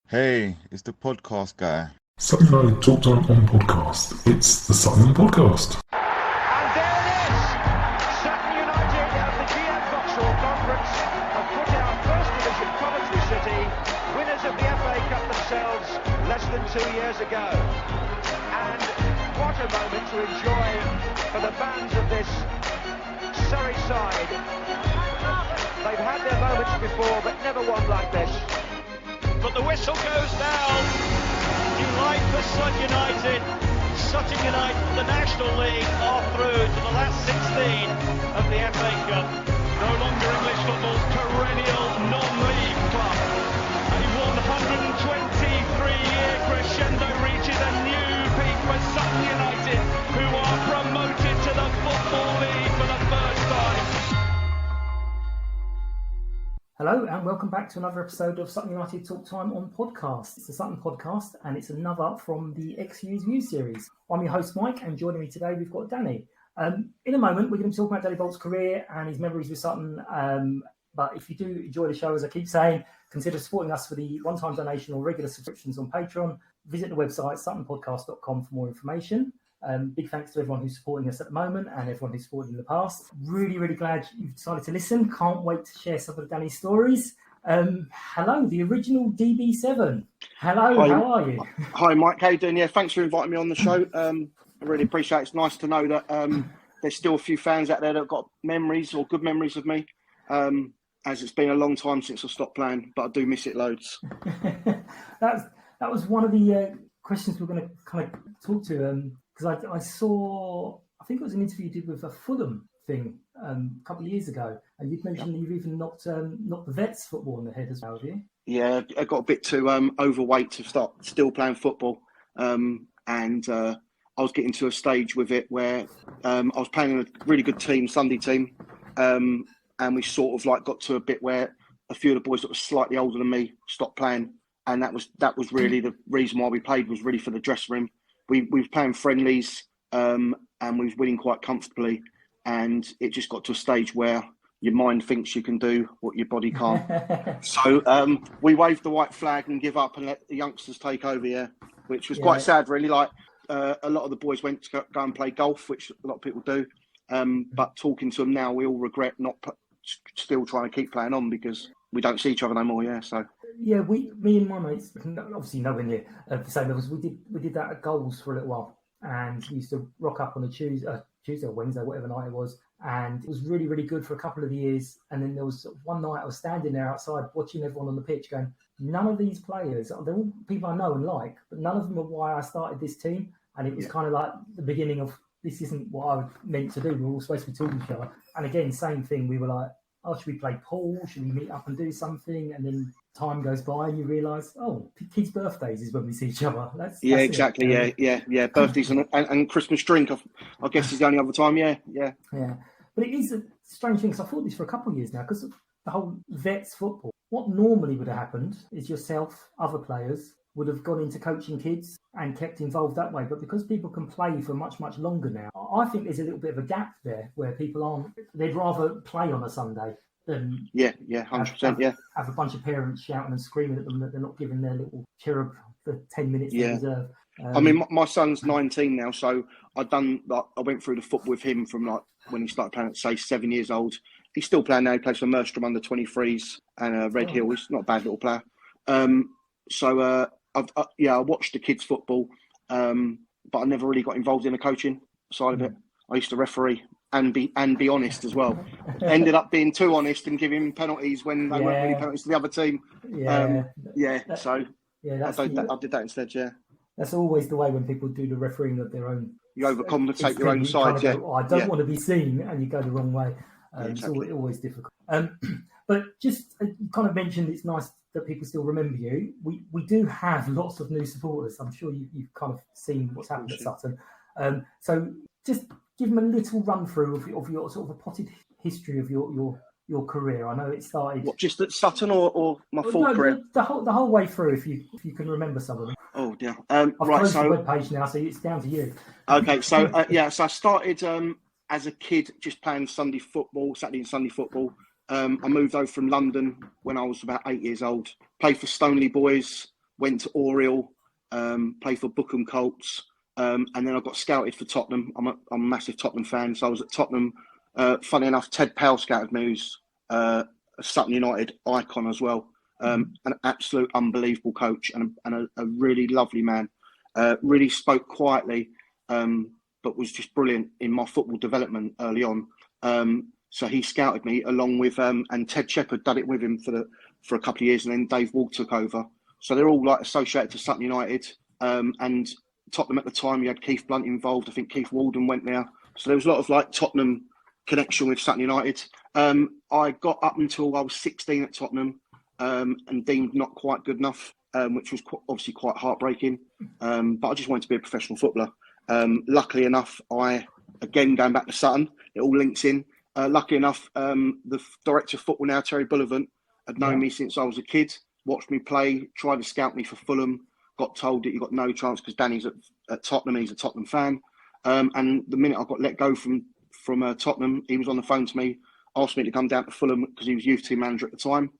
Hey, it's the podcast guy. Sutton United Talk Time on podcast. It's the Sutton Podcast. And there it is! Sutton United of the GM Vauxhall Conference have put out First Division Coventry City, winners of the FA Cup themselves less than 2 years ago. And what a moment to enjoy for the fans of this Surrey side. They've had their moments before, but never one like this. But the whistle goes down. Delight for Sutton United. Sutton United, the National League, are through to the last 16 of the FA Cup. No longer English football's perennial non-league club. A 123-year crescendo reaches a new peak for Sutton United, who are promoted to the Football League for the first time. Hello and welcome back to another episode of Sutton United Talk Time on podcast. It's the Sutton Podcast and it's another from the XU's View series. I'm your host Mike and joining me today we've got Danny. In a moment we're going to talk about Danny Bolt's career and his memories with Sutton. But if you do enjoy the show, as I keep saying, consider supporting us for the one-time donation or regular subscriptions on Patreon. Visit the website suttonpodcast.com for more information. Big thanks to everyone who's supporting us at the moment and everyone who's supported in the past. Really glad you've decided to listen. Can't wait to share some of Danny's stories. Hello, the original DB7. Hello, Hi. How are you? Hi, Mike. How you doing? Yeah, thanks for inviting me on the show. I really appreciate it. It's nice to know that there's still a few fans out there that have got memories or good memories of me. As it's been a long time since I stopped playing, but I do miss it loads. That was one of the questions we're going to kind of talk to. Because I saw, I think it was an interview you did with a Fulham thing a couple of years ago, and you'd mentioned that you've even knocked the Vets football on the head as well, have you? Yeah, I got a bit too overweight to start still playing football, and I was getting to a stage with it where I was playing in a really good team, Sunday team, and we sort of like got to a bit where a few of the boys that were slightly older than me stopped playing, and that was really the reason why we played, was really for the dressing room. We were playing friendlies and we was winning quite comfortably, and it just got to a stage where your mind thinks you can do what your body can't. So we waved the white flag and give up and let the youngsters take over, which was quite sad, really. Like a lot of the boys went to go and play golf, which a lot of people do. But talking to them now, we all regret not still trying to keep playing on because we don't see each other no more, so... Yeah, me and my mates, obviously nowhere near the same levels. We did that at Goals for a little while, and we used to rock up on a Tuesday or Wednesday, whatever night it was, and it was really good for a couple of years. And then there was one night I was standing there outside watching everyone on the pitch, going, none of these players, they're all people I know and like, but none of them are why I started this team. And it was kind of like the beginning of, this isn't what I meant to do. We were all supposed to be talking to each other. And again, same thing. We were like, oh, should we play pool? Should we meet up and do something? And then time goes by and you realise, oh, kids' birthdays is when we see each other. That's exactly. Yeah. Birthdays and Christmas drink, I guess, is the only other time. Yeah. But it is a strange thing, because I thought this for a couple of years now, because of the whole Vets football. What normally would have happened is yourself, other players, would have gone into coaching kids and kept involved that way. But because people can play for much longer now, I think there's a little bit of a gap there where people aren't, they'd rather play on a Sunday than 100%, have a bunch of parents shouting and screaming at them that they're not giving their little cherub the 10 minutes they deserve. I mean, my son's 19 now, so I went through the football with him from like when he started playing at, say, 7 years old. He's still playing now. He plays for Merstrom under 23s and Red Hill. He's not a bad little player. I watched the kids' football, but I never really got involved in the coaching side of it. I used to referee and be honest as well. Ended up being too honest and giving penalties when they weren't really penalties to the other team. I did that instead. Yeah, that's always the way when people do the refereeing of their own. You overcompensate your own side. Go, I don't want to be seen, and you go the wrong way. Exactly. It's always difficult. But just you kind of mentioned it's nice that people still remember you. We do have lots of new supporters. I'm sure you've kind of seen what's happened at Sutton. So just give them a little run through of your sort of a potted history of your career. I know it started. What, just at Sutton or my full career? The whole way through, if you can remember some of them. Oh dear. I've closed the webpage now, so it's down to you. Okay, so so I started as a kid just playing Saturday and Sunday football. I moved over from London when I was about 8 years old. Played for Stoneleigh Boys, went to Oriel, played for Bookham Colts, and then I got scouted for Tottenham. I'm a massive Tottenham fan, so I was at Tottenham. Funny enough, Ted Powell scouted me, who's a Sutton United icon as well. An absolute unbelievable coach and a really lovely man. Really spoke quietly, but was just brilliant in my football development early on. So he scouted me along with, and Ted Shepherd did it with him for a couple of years, and then Dave Wall took over. So they're all like associated to Sutton United, and Tottenham at the time. You had Keith Blunt involved. I think Keith Walden went there. So there was a lot of like Tottenham connection with Sutton United. I got up until I was 16 at Tottenham, and deemed not quite good enough, which was obviously quite heartbreaking. But I just wanted to be a professional footballer. Luckily enough, again going back to Sutton, it all links in. Luckily enough, the director of football now, Terry Bullivant, had known me since I was a kid, watched me play, tried to scout me for Fulham, got told that you got no chance because Danny's at Tottenham, he's a Tottenham fan. And the minute I got let go from Tottenham, he was on the phone to me, asked me to come down to Fulham because he was youth team manager at the time.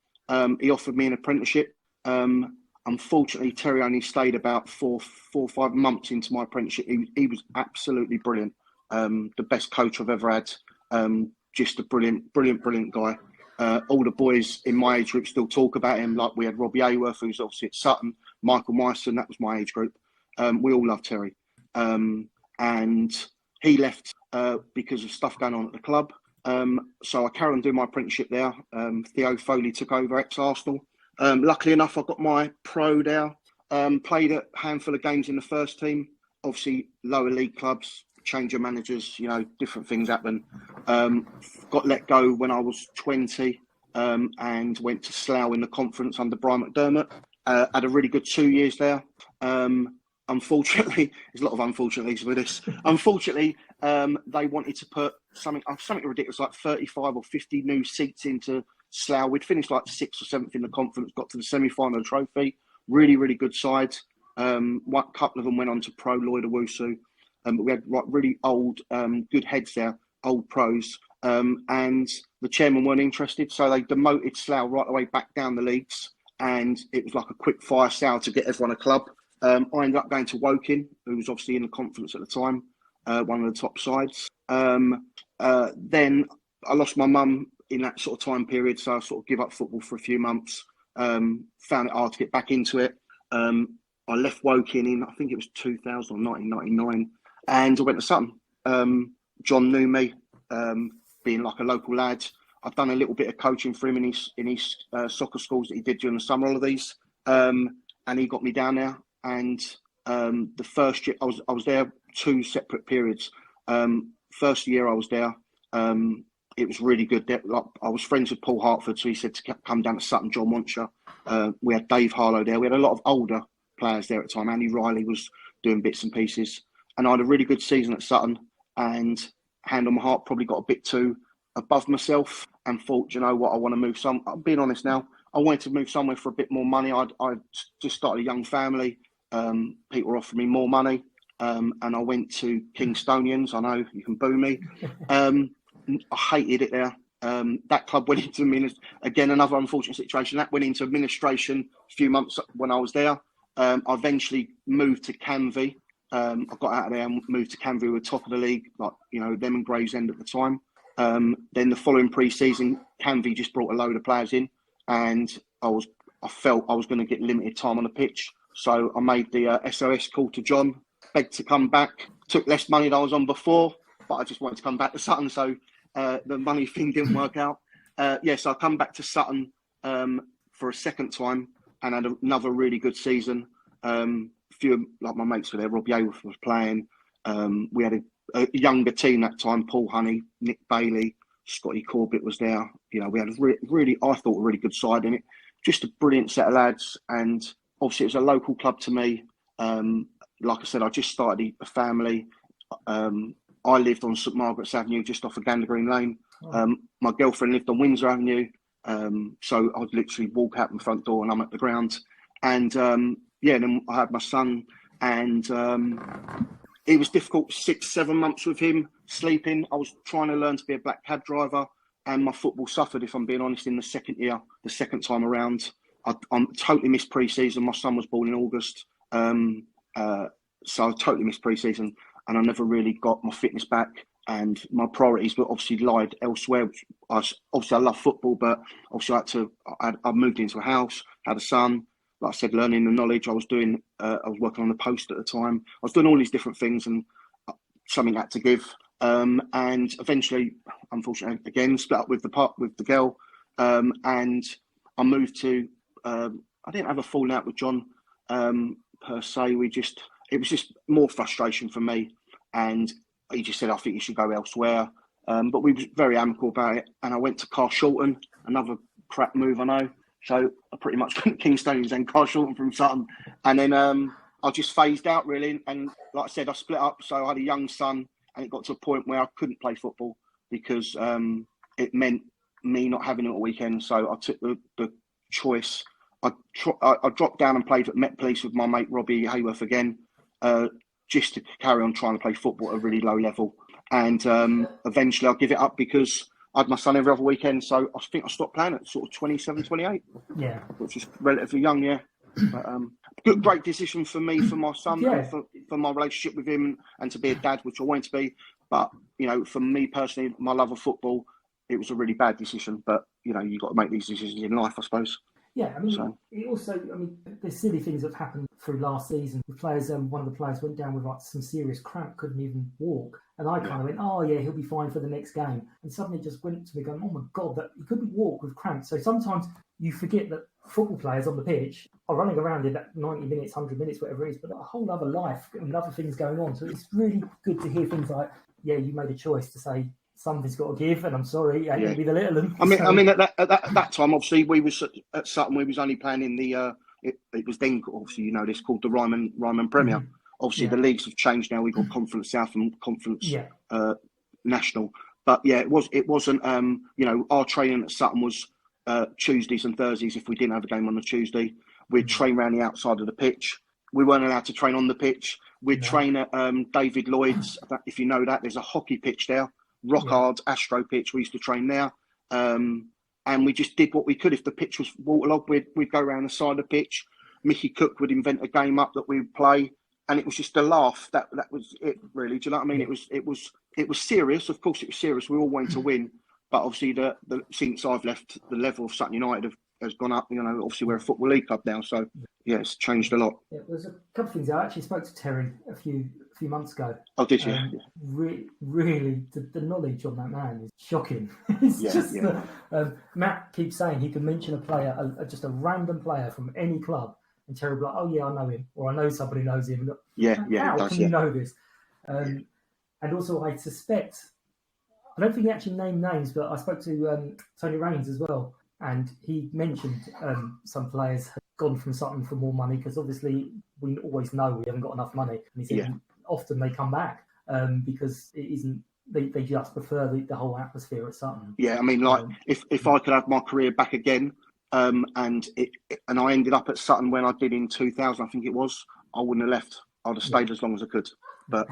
He offered me an apprenticeship. Unfortunately, Terry only stayed about 4 or 5 months into my apprenticeship. He was absolutely brilliant. The best coach I've ever had. Just a brilliant guy. All the boys in my age group still talk about him. Like we had Robbie Ayworth, who's obviously at Sutton, Michael Myson, that was my age group. We all love Terry. And he left because of stuff going on at the club. So I carried on doing my apprenticeship there. Theo Foley took over, ex-Arsenal. Luckily enough, I got my pro there. Played a handful of games in the first team. Obviously, lower league clubs, change of managers, different things happen. Got let go when I was 20 and went to Slough in the conference under Brian McDermott. Had a really good 2 years there. Unfortunately, there's a lot of unfortunately with this. Unfortunately, they wanted to put something ridiculous like 35 or 50 new seats into Slough. We'd finished like 6th or 7th in the conference, got to the semi-final of the trophy. Really, really good side. One couple of them went on to pro, Lloyd Owusu. But we had like really old, good heads there, old pros. And the chairman weren't interested, so they demoted Slough right away back down the leagues. And it was like a quick fire sale to get everyone a club. I ended up going to Woking, who was obviously in the conference at the time, one of the top sides. Then I lost my mum in that sort of time period, so I sort of give up football for a few months. Found it hard to get back into it. I left Woking in, I think it was 2000 or 1999, and I went to Sutton. John knew me, being like a local lad. I've done a little bit of coaching for him in his soccer schools that he did during the summer holidays, and he got me down there. And the first year I was there 2 separate periods. First year I was there, it was really good. Like, I was friends with Paul Hartford, so he said to come down to Sutton. John Wancher. We had Dave Harlow there. We had a lot of older players there at the time. Andy Riley was doing bits and pieces, and I had a really good season at Sutton. And hand on my heart, probably got a bit too above myself and thought, you know what, I want to move some. I'm being honest now. I wanted to move somewhere for a bit more money. I just started a young family. People were offering me more money, and I went to Kingstonians. I know you can boo me. I hated it there. That club went into again, another unfortunate situation. That went into administration a few months when I was there. I eventually moved to Canvey. I got out of there and moved to Canvey. We were top of the league, like them and Gravesend at the time. Then the following pre-season, Canvey just brought a load of players in, and I felt I was going to get limited time on the pitch. So I made the SOS call to John, begged to come back. Took less money than I was on before, but I just wanted to come back to Sutton, so the money thing didn't work out. So I come back to Sutton for a second time and had another really good season. Few like my mates were there. Robbie Ayworth was playing. We had a younger team that time. Paul Honey, Nick Bailey, Scotty Corbett was there. We had really, I thought, a really good side in it. Just a brilliant set of lads, and obviously it was a local club to me. Like I said, I just started a family. I lived on St Margaret's Avenue, just off of Gander Green Lane. My girlfriend lived on Windsor Avenue, so I'd literally walk out my front door and I'm at the ground. And then I had my son, and it was difficult 6-7 months with him sleeping. I was trying to learn to be a black cab driver, and my football suffered, if I'm being honest, in the second year, the second time around. I totally missed pre-season. My son was born in August, so I totally missed pre-season, and I never really got my fitness back. And my priorities were obviously lied elsewhere. Which obviously I love football, but obviously I moved into a house, had a son. Like I said, learning the knowledge. I was working on the post at the time. I was doing all these different things, and something had to give. And eventually, unfortunately, again split up with the girl, and I moved to. I didn't have a falling out with John per se. It was just more frustration for me, and he just said, "I think you should go elsewhere." But we were very amicable about it, and I went to Carshalton, another crap move, I know. So I pretty much went to Kingstonians and Carshalton from Sutton, and then I just phased out really. And like I said, I split up, so I had a young son, and it got to a point where I couldn't play football because it meant me not having it all weekend. So I took the choice. I dropped down and played at Met Police with my mate Robbie Hayworth again, just to carry on trying to play football at a really low level. And eventually I'll give it up because I had my son every other weekend. So I think I stopped playing at sort of 27, 28. Yeah. Which is relatively young, yeah. But, great decision for me, for my son, and for my relationship with him, and to be a dad, which I wanted to be. But, for me personally, my love of football, it was a really bad decision. But, you've got to make these decisions in life, I suppose. Yeah, it also, there's silly things that have happened through last season. The players, one of the players went down with some serious cramp, couldn't even walk. And I kind of went, oh yeah, he'll be fine for the next game. And suddenly it just went to me going, oh my God, that he couldn't walk with cramp. So sometimes you forget that football players on the pitch are running around in that 90 minutes, 100 minutes, whatever it is, but a whole other life and other things going on. So it's really good to hear things like, yeah, you made a choice to say, something's got to give, and I'm sorry, I be the little one. I mean, at that time, obviously, we was at Sutton. We was only playing in the. It was then, obviously, this called the Ryman Premier. Mm-hmm. Obviously, the leagues have changed now. We've got Conference South and Conference National. But yeah, it wasn't. Our training at Sutton was Tuesdays and Thursdays. If we didn't have a game on a Tuesday, we'd train around the outside of the pitch. We weren't allowed to train on the pitch. We'd train at David Lloyd's. If you know that, there's a hockey pitch there. Rock hard Astro pitch. We used to train there, and we just did what we could. If the pitch was waterlogged, we'd go around the side of the pitch. Mickey Cook would invent a game up that we'd play, and it was just a laugh. That was it, really. Do you know what I mean? It was serious. Of course, it was serious. We all wanted to win, but obviously, since I've left, the level of Sutton United has gone up. Obviously we're a football league club now, so yeah, it's changed a lot. Yeah, there's a couple of things. I actually spoke to Terry a few months ago. Oh, did you? Really, the knowledge on that man is shocking. It's Matt keeps saying he can mention a player, just a random player from any club, and Terry will be like, oh yeah, I know him, or I know somebody knows him. How can you know this? And also, I suspect, I don't think he actually named names, but I spoke to Tony Raines as well, and he mentioned some players had gone from Sutton for more money, because obviously we always know we haven't got enough money. And he said often they come back because it isn't. They just prefer the whole atmosphere at Sutton. Yeah, I mean, if I could have my career back again, and I ended up at Sutton when I did in 2000, I think it was, I wouldn't have left. I'd have stayed as long as I could. But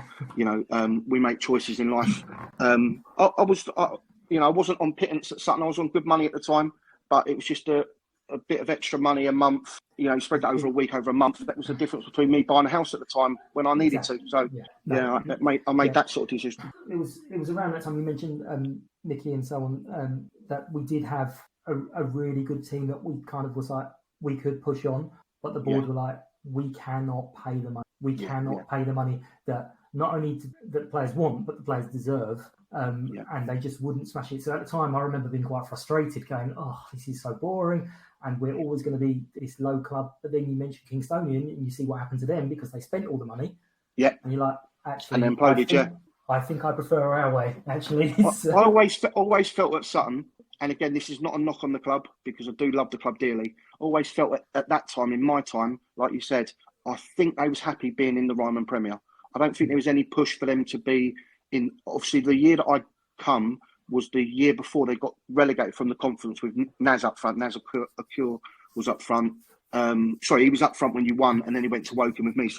we make choices in life. I wasn't on pittance at Sutton. I was on good money at the time, but it was just a bit of extra money a month. Spread that over a week, over a month. That was the difference between me buying a house at the time when I needed to. So I made that sort of decision. It was around that time you mentioned Nicky and so on, that we did have a really good team that we kind of was like we could push on, but the board were like, we cannot pay the money. We cannot pay the money that not only that players want, but the players deserve. And they just wouldn't smash it. So at the time, I remember being quite frustrated, going, "Oh, this is so boring, and we're always going to be this low club." But then you mention Kingstonian, and you see what happened to them because they spent all the money. Yeah, and you're like, actually, and then imploded. I think I prefer our way. Actually, I always felt at Sutton, and again, this is not a knock on the club because I do love the club dearly. Always felt at that time, in my time, like you said, I think they was happy being in the Ryman Premier. I don't think there was any push for them to be in. Obviously, the year that I come was the year before they got relegated from the conference with Naz up front. Naz Akure was up front. He was up front when you won, and then he went to Woking with me.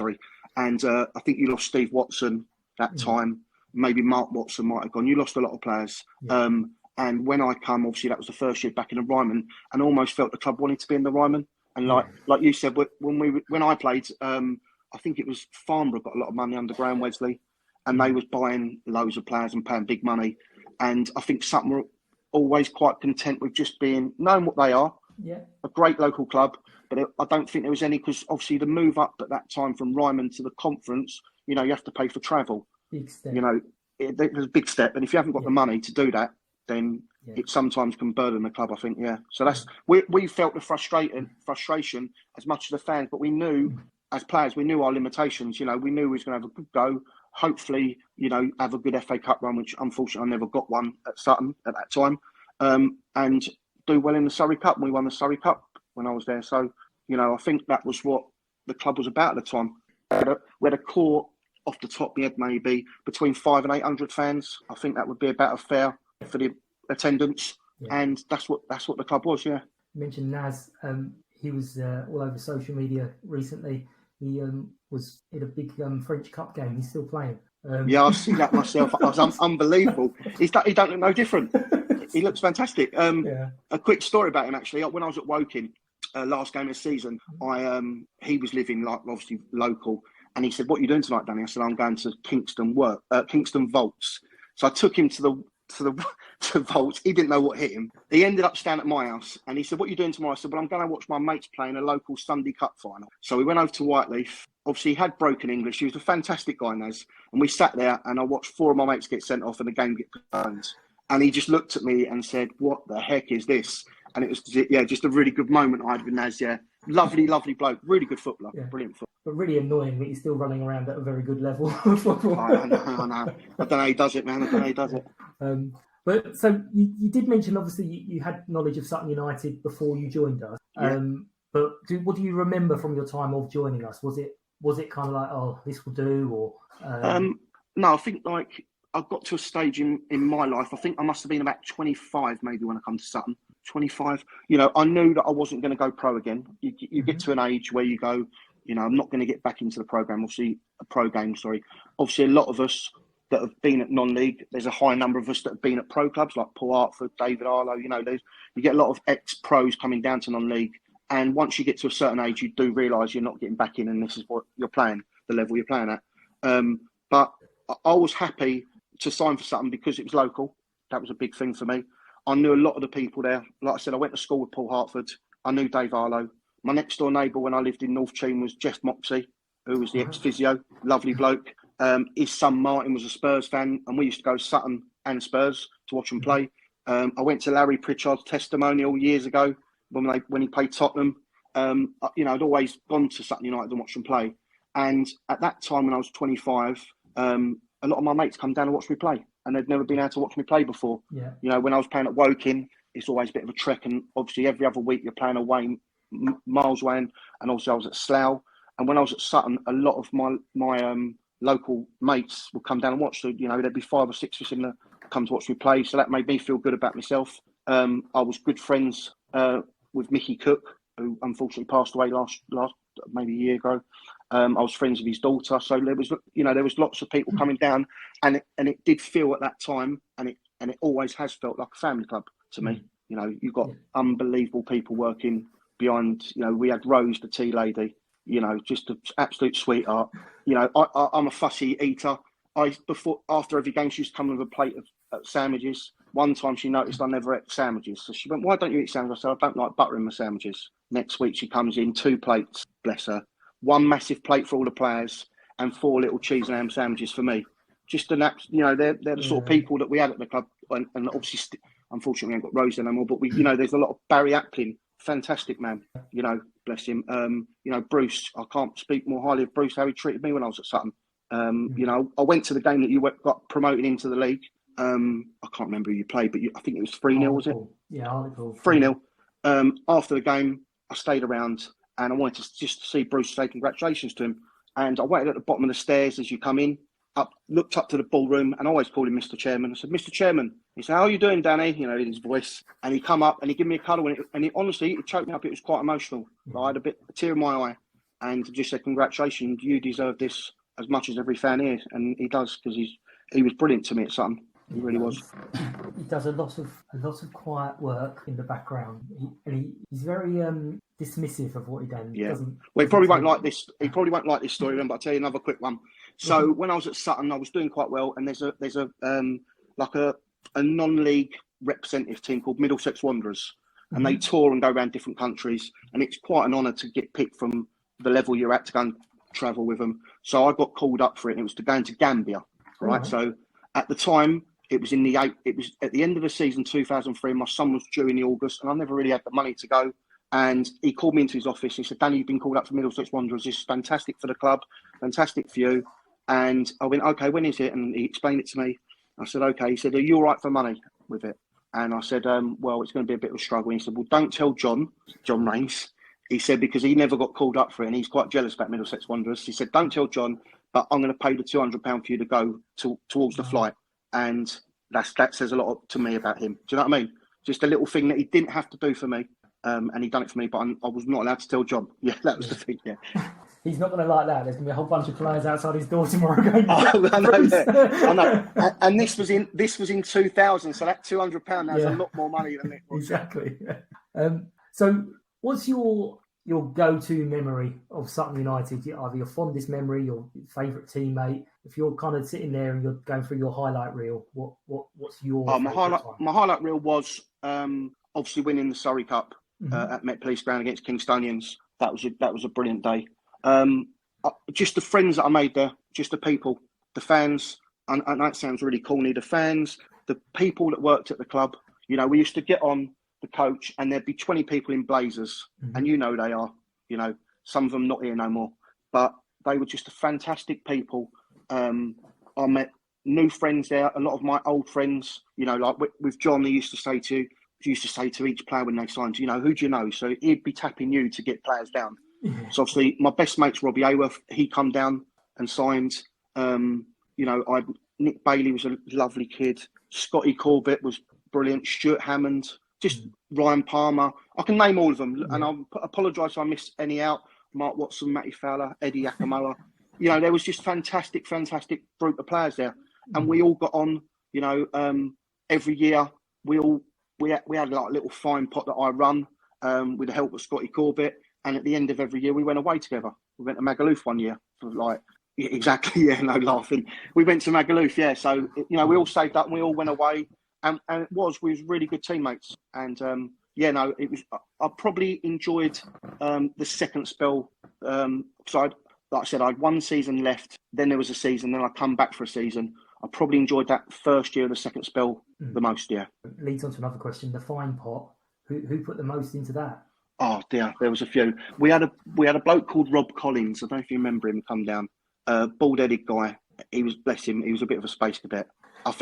And I think you lost Steve Watson that time. Maybe Mark Watson might have gone. You lost a lot of players. And when I come, obviously that was the first year back in the Ryman, and almost felt the club wanted to be in the Ryman. And like you said, when I played, I think it was Farnborough got a lot of money underground, Wesley, and they was buying loads of players and paying big money. And I think Sutton were always quite content with just knowing what they are, a great local club. But I don't think there was any, because obviously the move up at that time from Ryman to the conference, you have to pay for travel. Big step. There's a big step. And if you haven't got the money to do that, then it sometimes can burden the club, I think, So that's we felt the frustration as much as the fans, but we knew as players, we knew our limitations. We knew we was going to have a good go. Hopefully, have a good FA Cup run, which unfortunately I never got one at Sutton at that time, and do well in the Surrey Cup. And we won the Surrey Cup when I was there. So, I think that was what the club was about at the time. We had a core off the top of my head, maybe between 500 and 800 fans. I think that would be about a fair for the attendance, and that's what the club was. You mentioned Naz. He was all over social media recently. He was in a big French Cup game. He's still playing. I've seen that myself. It was unbelievable. He don't look no different. He looks fantastic. A quick story about him, actually. When I was at Woking, last game of the season, he was living obviously local, and he said, "What are you doing tonight, Danny?" I said, "I'm going to Kingston Vaults." So I took him to the Vaults. He didn't know what hit him. He ended up staying at my house, and he said, "What are you doing tomorrow?" I said, "Well, I'm going to watch my mates play in a local Sunday Cup final." So we went over to Whiteleaf. Obviously, he had broken English. He was a fantastic guy, Naz. And we sat there, and I watched 4 of my mates get sent off and the game get postponed. And he just looked at me and said, "What the heck is this?" And it was, just a really good moment I had with Naz, Lovely, lovely bloke. Really good footballer. Brilliant footballer. But really annoying that he's still running around at a very good level. I know. I don't know how he does it, man. I don't know how he does it. But so you did mention, obviously, you had knowledge of Sutton United before you joined us. But what do you remember from your time of joining us? Was it kind of like, oh, this will do, or? No, I think I got to a stage in my life. I think I must have been about 25 maybe when I come to Sutton. 25. I knew that I wasn't going to go pro again. You get to an age where you go, I'm not going to get back into the program. Obviously, Obviously, a lot of us that have been at non-league, there's a high number of us that have been at pro clubs like Paul Hartford, David Arlo. You get a lot of ex-pros coming down to non-league. And once you get to a certain age, you do realise you're not getting back in, and this is what you're playing, the level you're playing at. But I was happy to sign for Sutton because it was local. That was a big thing for me. I knew a lot of the people there. Like I said, I went to school with Paul Hartford. I knew Dave Arlo. My next door neighbour when I lived in North Cheam was Jeff Moxey, who was the ex-physio, lovely bloke. His son Martin was a Spurs fan, and we used to go Sutton and Spurs to watch them play. I went to Larry Pritchard's testimonial years ago when he played Tottenham. I'd always gone to Sutton United and watched them play. And at that time when I was 25, a lot of my mates come down and watch me play, and they'd never been able to watch me play before. When I was playing at Woking, it's always a bit of a trek, and obviously every other week you're playing away, miles away, and also I was at Slough. And when I was at Sutton, a lot of my local mates would come down and watch. So, there'd be 5 or 6 of us come to watch me play. So that made me feel good about myself. I was good friends with Mickey Cook, who unfortunately passed away last maybe a year ago. I was friends with his daughter. So there was lots of people coming down, and it did feel at that time, and it always has felt like a family club to me. You've got unbelievable people working behind. We had Rose, the tea lady. Just an absolute sweetheart. I'm a fussy eater. After every game, she used to come with a plate of sandwiches. One time she noticed I never ate sandwiches. So she went, "Why don't you eat sandwiches?" I said, "I don't like butter in my sandwiches." Next week, she comes in 2 plates, bless her. 1 massive plate for all the players and 4 little cheese and ham sandwiches for me. Just they're the sort of people that we had at the club. And obviously, unfortunately, we haven't got Rose anymore, but there's a lot of Barry Aplin, fantastic man, bless him. Bruce, I can't speak more highly of Bruce, how he treated me when I was at Sutton. I went to the game that you got promoted into the league. I can't remember who you played, but I think it was 3-0, was it? Yeah, Hartlepool. 3-0. After the game, I stayed around and I wanted to just see Bruce say congratulations to him. And I waited at the bottom of the stairs as you come in, looked up to the ballroom, and I always called him Mr. Chairman. I said, "Mr. Chairman." He said, "How are you doing, Danny?" In his voice. And he come up and he gave me a cuddle, and honestly, it choked me up. It was quite emotional. I had a tear in my eye, and just said, "Congratulations, you deserve this as much as every fan here." And he does, because he was brilliant to me at Sutton. He really was. He does a lot of quiet work in the background, he's very dismissive of what he does. Yeah. Well, he probably won't like this. He probably won't like this story. But I'll tell you another quick one. So when I was at Sutton, I was doing quite well, and there's a non-league representative team called Middlesex Wanderers, and they tour and go around different countries, and it's quite an honour to get picked from the level you're at to go and travel with them. So I got called up for it, and it was to go into Gambia, right? So at the time, it was at the end of the season 2003. My son was due in August, and I never really had the money to go. And he called me into his office. He said, "Danny, you've been called up for Middlesex Wanderers. This is fantastic for the club, fantastic for you." And I went, "Okay, when is it?" And he explained it to me. I said, "Okay." He said, "Are you all right for money with it?" And I said, "Well, it's going to be a bit of a struggle." And he said, "Well, don't tell John Rains." He said, because he never got called up for it, and he's quite jealous about Middlesex Wanderers. He said, "Don't tell John, but I'm going to pay the £200 for you to go towards the flight." And that says a lot to me about him. Do you know what I mean? Just a little thing that he didn't have to do for me. And he done it for me, but I was not allowed to tell John. Yeah, that was the thing. Yeah, he's not going to like that. There's going to be a whole bunch of players outside his door tomorrow going. I know. Yeah. I know. And this was in 2000, so that £200 now is a lot more money than it was. Exactly. So, what's your go-to memory of Sutton United? Either your fondest memory, your favourite teammate. If you're kind of sitting there and you're going through your highlight reel, what's your my highlight reel was obviously winning the Surrey Cup. At Met Police Ground against Kingstonians. That was a brilliant day. Just the friends that I made there, just the people, the fans, and that sounds really corny, the fans, the people that worked at the club. You know, we used to get on the coach and there'd be 20 people in blazers, and you know they are, you know, some of them not here no more, but they were just a fantastic people. I met new friends there, a lot of my old friends, you know, like with John, he used to say to each player when they signed, you know, who do you know? So he'd be tapping you to get players down. So obviously my best mate's Robbie Ayworth. He come down and signed. You know, Nick Bailey was a lovely kid. Scotty Corbett was brilliant. Stuart Hammond, just Ryan Palmer. I can name all of them. And I'll apologise if I miss any out. Mark Watson, Matty Fowler, Eddie Akamoa. You know, there was just fantastic group of players there. And we all got on, you know, every year we had like a little fine pot that I run with the help of Scotty Corbett. And at the end of every year, we went away together. We went to Magaluf one year for laughing. We went to Magaluf, yeah. So, you know, we all saved up and we all went away. And we was really good teammates. And, it was, I probably enjoyed the second spell. So like I said, I had one season left. Then there was a season. Then I come back for a season. I probably enjoyed that first year of the second spell the most, yeah. Leads on to another question, the fine pot. Who put the most into that? Oh dear, there was a few. We had a bloke called Rob Collins. I don't know if you remember him, come down. Bald-headed guy. He was, bless him, he was a bit of a space cadet. I've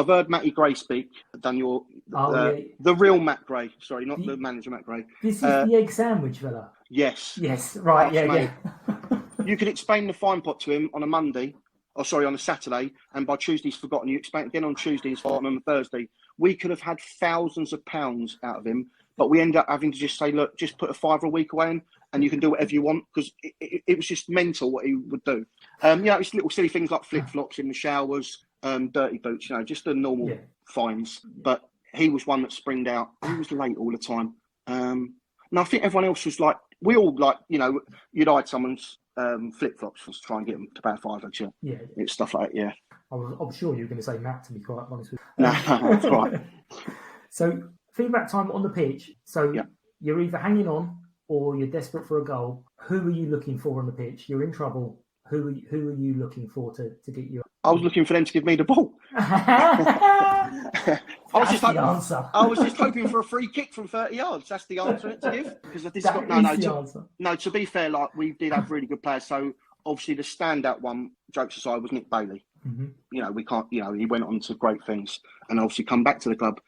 heard Matty Gray speak, the real Matt Gray. Sorry, not the manager Matt Gray. This is the egg sandwich fella? Yes. Yes, right, yeah. You could explain the fine pot to him on a Monday, on a Saturday, and by Tuesday he's forgotten. You explain it again on Tuesday, he's forgotten on a Thursday. We could have had thousands of pounds out of him, but we ended up having to just say, look, just put a £5 a week away and you can do whatever you want, because it was just mental what he would do. It's little silly things like flip-flops in the showers, dirty boots, you know, just the normal fines. But he was one that springed out. He was late all the time. And I think everyone else was like, we all like, you know, you'd hide someone's flip-flops to try and get them to about £5. Yeah. It's stuff like that, yeah. I'm sure you were going to say Matt, to be quite honest with you. No, that's right. So, feedback time on the pitch. So, you're either hanging on or you're desperate for a goal. Who are you looking for on the pitch? You're in trouble. Who are you looking for to get you up? I was looking for them to give me the ball. I was just hoping for a free kick from 30 yards. That's the answer to give. Because to be fair, like, we did have really good players. So obviously the standout one, jokes aside, was Nick Bailey. Mm-hmm. You know, we can't. You know, he went on to great things and obviously come back to the club.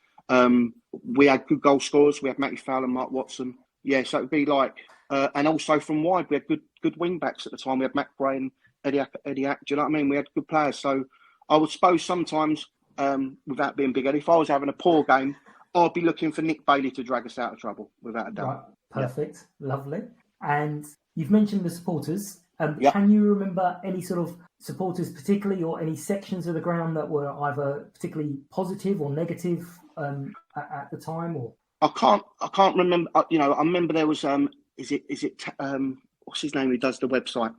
We had good goal scorers. We had Matty Fowler, Mark Watson. Yeah, so it'd be like, and also from wide, we had good wing backs at the time. We had Matt Gray and Eddie Ack. Do you know what I mean? We had good players. So I would suppose sometimes, without being big-headed, if I was having a poor game, I'd be looking for Nick Bailey to drag us out of trouble, without a doubt. Right. Perfect. Yeah. Lovely. And you've mentioned the supporters. Yep. Can you remember any sort of supporters particularly, or any sections of the ground that were either particularly positive or negative at the time? Or I can't remember. I remember there was is it what's his name who does the website?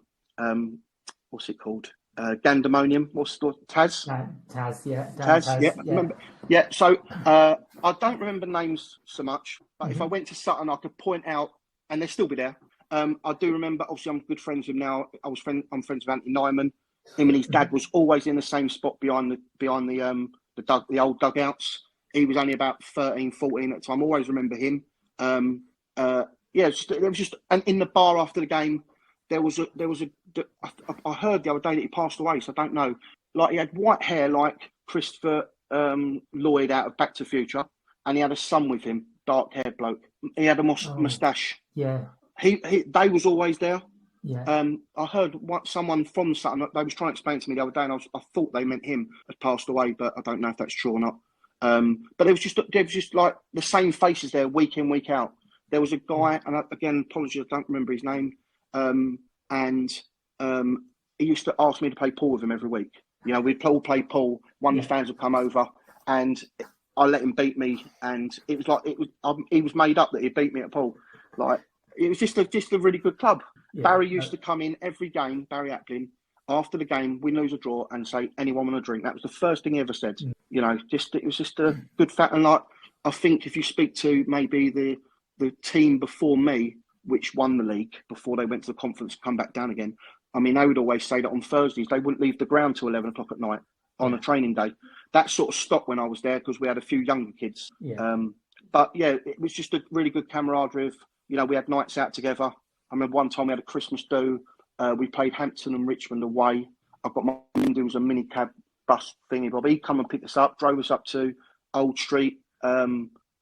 What's it called? Gandemonium. What's the Taz? Taz, yeah. Taz, yeah. Remember? Yeah. So I don't remember names so much, but if I went to Sutton, I could point out, and they'll still be there. I do remember. Obviously, I'm good friends with him now. I'm friends with Anthony Nyman. Him and his dad was always in the same spot behind the old dugouts. He was only about 13, 14 at the time. I always remember him. There was just, and in the bar after the game, I heard the other day that he passed away, so I don't know. Like, he had white hair like Christopher Lloyd out of Back to the Future, and he had a son with him, dark haired bloke. He had a moustache. Yeah. They was always there. Yeah. I heard someone from Sutton, they was trying to explain to me the other day, and I thought they meant him had passed away, but I don't know if that's true or not. But there was just like the same faces there week in, week out. There was a guy, and again, apologies, I don't remember his name. And he used to ask me to play pool with him every week. You know, we'd all play pool. One of the fans would come over, and I let him beat me. And it was like he was made up that he beat me at pool. Like, it was just a really good club. Yeah. Barry used to come in every game. Barry Applin, after the game, win, lose or draw, and say, "Anyone want a drink?" That was the first thing he ever said. You know, it was just a good fact. And like, I think if you speak to maybe the team before me, which won the league before they went to the conference, come back down again. I mean, they would always say that on Thursdays they wouldn't leave the ground till 11 o'clock at night on a training day. That sort of stopped when I was there because we had a few younger kids. Yeah. But yeah, it was just a really good camaraderie. We had nights out together. I remember one time we had a Christmas do. We played Hampton and Richmond away. I've got my friend who was a mini cab bus thingy, Bob. He'd come and pick us up, drove us up to Old Street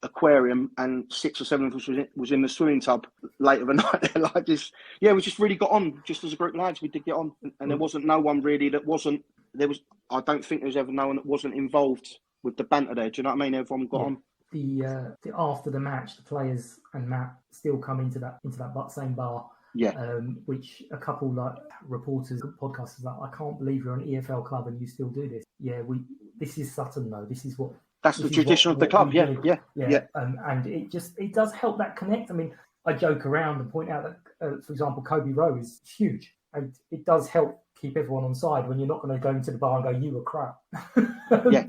Aquarium, and 6 or 7 of us was in the swimming tub late of the night. Like this, yeah, we just really got on. Just as a group of lads, we did get on, and there wasn't no one really that wasn't. There was. I don't think there was ever no one that wasn't involved with the banter there. Do you know what I mean? Everyone got on. The after the match, the players and Matt still come into that same bar. Yeah. Which a couple like reporters, podcasters, like, I can't believe you're an EFL club and you still do this. Yeah, this is Sutton though. This is what. That's the tradition of the club. Yeah. And it does help that connect. I mean, I joke around and point out that, for example, Kobe Rowe is huge, and it does help keep everyone on side when you're not going to go into the bar and go, "You were crap." Yeah.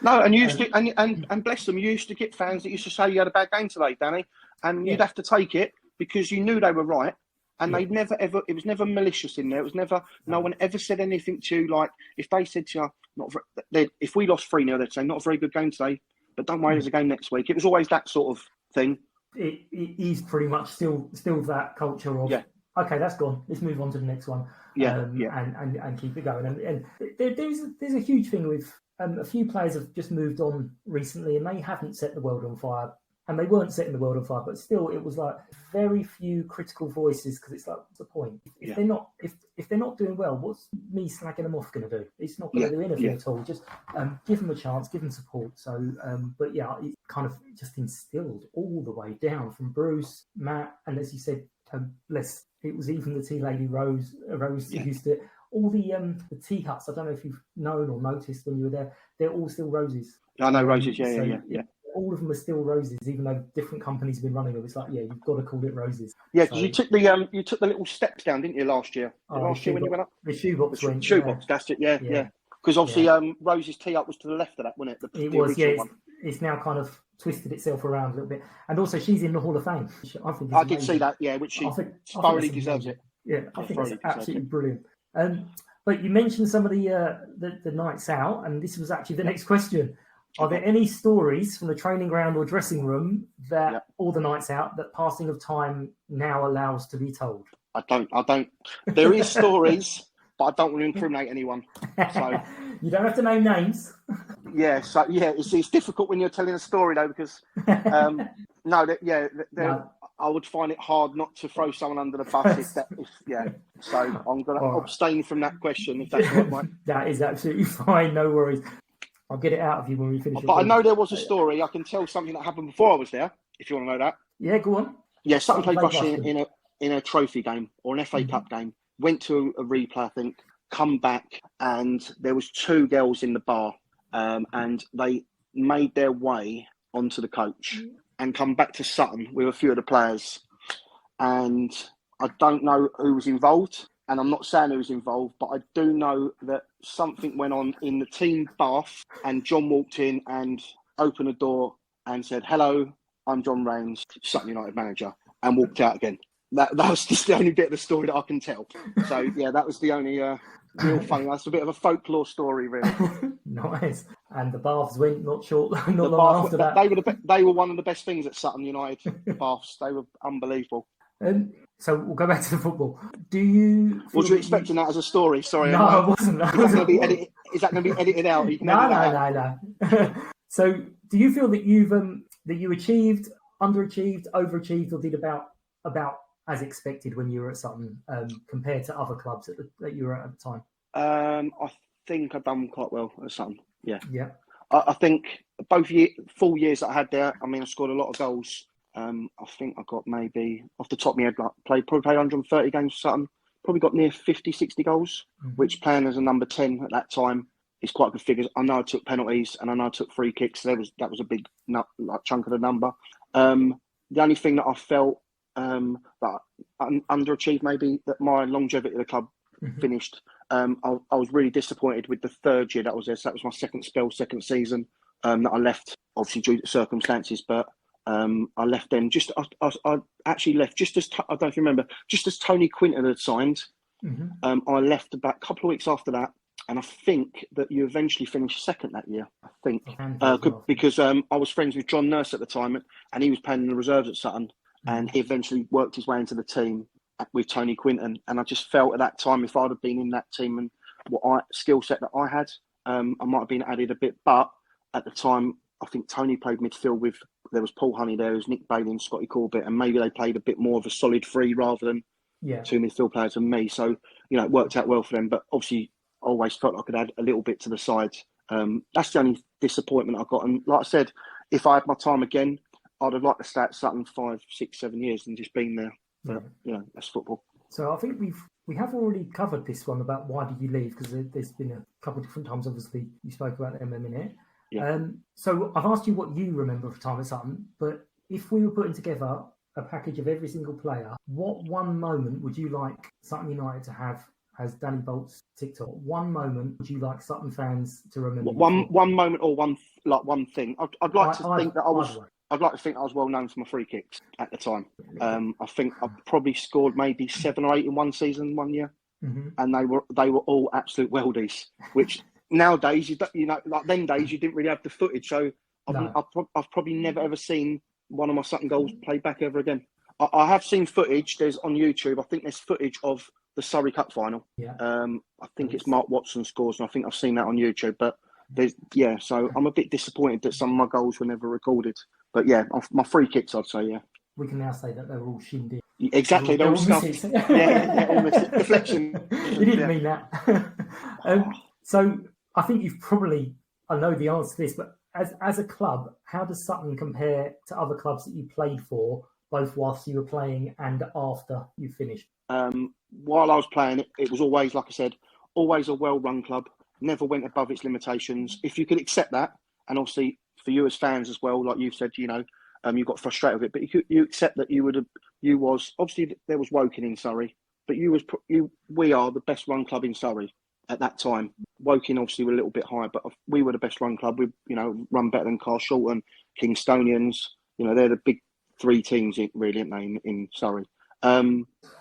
No, and you used to, and bless them, you used to get fans that used to say you had a bad game today, Danny, and you'd have to take it because you knew they were right. And they'd never ever. It was never malicious in there. It was never. No one ever said anything to you like if they said to you, if we lost 3-0, they'd say not a very good game today, but don't worry, there's a game next week. It was always that sort of thing. It is pretty much still that culture of okay, that's gone. Let's move on to the next one. And keep it going. And there's a huge thing with a few players have just moved on recently, and they haven't set the world on fire. And they weren't setting the world on fire, but still, it was like very few critical voices because it's like, what's the point? If they're not doing well, what's me slagging them off going to do? It's not going to do anything at all. Just give them a chance, give them support. So, but yeah, it kind of just instilled all the way down from Bruce, Matt, and as you said, it was even the tea lady Rose used to. All the tea huts. I don't know if you've known or noticed when you were there. They're all still Roses. I know Roses. Yeah. All of them are still Roses, even though different companies have been running them. It's like, you've got to call it Roses. Yeah, because you took the little steps down, didn't you, last year? Last year when you went up? The shoebox. Shoebox, that's it, yeah. Because obviously Rose's tee up was to the left of that, wasn't it? It was, yeah. It's now kind of twisted itself around a little bit. And also, she's in the Hall of Fame. I did see that, yeah, which she thoroughly deserves it. Yeah, I think it's absolutely brilliant. But you mentioned some of the nights out, and this was actually the next question. Are there any stories from the training ground or dressing room that all the nights out that passing of time now allows to be told? I don't. There is stories, but I don't want to incriminate anyone. So you don't have to name names. It's difficult when you're telling a story though, because I would find it hard not to throw someone under the bus So I'm going to abstain from that question if that's not right. That is absolutely fine. No worries. I'll get it out of you when we finish. But I know there was a story. I can tell something that happened before I was there, if you want to know that. Yeah, go on. Yeah, Sutton played Russia in a trophy game or an FA Cup game. went to a replay, I think, come back, and there was 2 girls in the bar, and they made their way onto the coach and come back to Sutton with a few of the players. And I don't know who was involved, and I'm not saying who was involved, but I do know that something went on in the team bath, and John walked in and opened the door and said, "Hello, I'm John Rains, Sutton United manager," and walked out again. That was just the only bit of the story that I can tell. So, yeah, that was the only real funny. That's a bit of a folklore story, really. Nice. And the baths went not long after that. They were one of the best things at Sutton United, the baths. They were unbelievable. So we'll go back to the football. Do you... Was you expecting that as a story? Sorry. No, I wasn't. Is that going to be edited out? No. So do you feel that you achieved, underachieved, overachieved, or did about as expected when you were at Sutton compared to other clubs that you were at the time? I think I've done quite well at Sutton. Yeah. I think both full years that I had there, I mean, I scored a lot of goals. I think I got maybe, off the top of my head, probably played 130 games for Sutton. Probably got near 50, 60 goals, which playing as a number 10 at that time is quite a good figure. I know I took penalties and I know I took free kicks. So that was a big chunk of the number. The only thing that I felt that I underachieved maybe, that my longevity at the club finished. I was really disappointed with the 3rd year that I was there. So that was my second season that I left, obviously due to circumstances, but I left then. I actually left just as, I don't know if you remember, just as Tony Quinton had signed. I left about a couple of weeks after that, and I think that you eventually finished second that year. I think because I was friends with John Nurse at the time, and he was playing in the reserves at Sutton, and he eventually worked his way into the team with Tony Quinton. And I just felt at that time, if I'd have been in that team and what skill set that I had, I might have been added a bit. But at the time, I think Tony played midfield with, there was Paul Honey there, there was Nick Bailey and Scotty Corbett, and maybe they played a bit more of a solid 3 rather than 2 midfield players and me. So, it worked out well for them. But obviously, I always felt I could add a little bit to the side. That's the only disappointment I got. And like I said, if I had my time again, I'd have liked to stay at Sutton 5, 6, 7 years and just been there. But, that's football. So I think we have already covered this one about why did you leave, because there's been a couple of different times, obviously, you spoke about them a minute. Yeah. So I've asked you what you remember of time at Sutton, but if we were putting together a package of every single player, what one moment would you like Sutton United to have as Danny Bolt's TikTok? One moment would you like Sutton fans to remember? One moment or one thing? I'd like to think that I was. I'd like to think I was well known for my free kicks at the time. I think I probably scored maybe 7 or 8 in one season, one year, and they were all absolute weldies. Which nowadays, like them days, you didn't really have the footage. So I've probably never ever seen one of my Sutton goals played back ever again. I have seen footage. There's on YouTube. I think there's footage of the Surrey Cup final. Yeah. I think it's Mark Watson scores, and I think I've seen that on YouTube. But so I'm a bit disappointed that some of my goals were never recorded. But yeah, my free kicks, I'd say, yeah. We can now say that they were all shindig. Exactly, they're all stuffed. All missing. Deflection. You didn't mean that. So I think you've probably, I know the answer to this, but as a club, how does Sutton compare to other clubs that you played for, both whilst you were playing and after you finished? While I was playing, it was always, like I said, always a well-run club, never went above its limitations. If you could accept that, and obviously for you as fans as well, like you've said, you got frustrated with it, but you accept that obviously there was Woking in Surrey, but we are the best run club in Surrey at that time. Woking obviously were a little bit higher, but we were the best run club. We run better than Carshalton, Kingstonians. They're the big 3 teams in Surrey.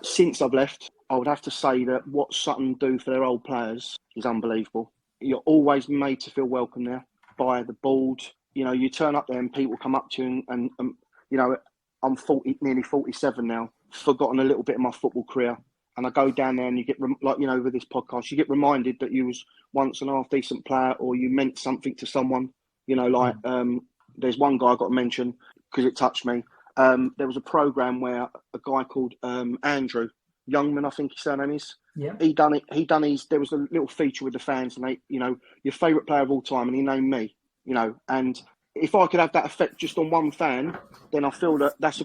Since I've left, I would have to say that what Sutton do for their old players is unbelievable. You're always made to feel welcome there by the board. You turn up there and people come up to you and I'm nearly 47 now, forgotten a little bit of my football career. And I go down there and you get, with this podcast, you get reminded that you was once an half-decent player or you meant something to someone. There's one guy I got to mention because it touched me. There was a programme where a guy called Andrew Youngman, I think his surname is. Yeah. There was a little feature with the fans and your favourite player of all time, and he named me. And if I could have that effect just on one fan, then I feel that that's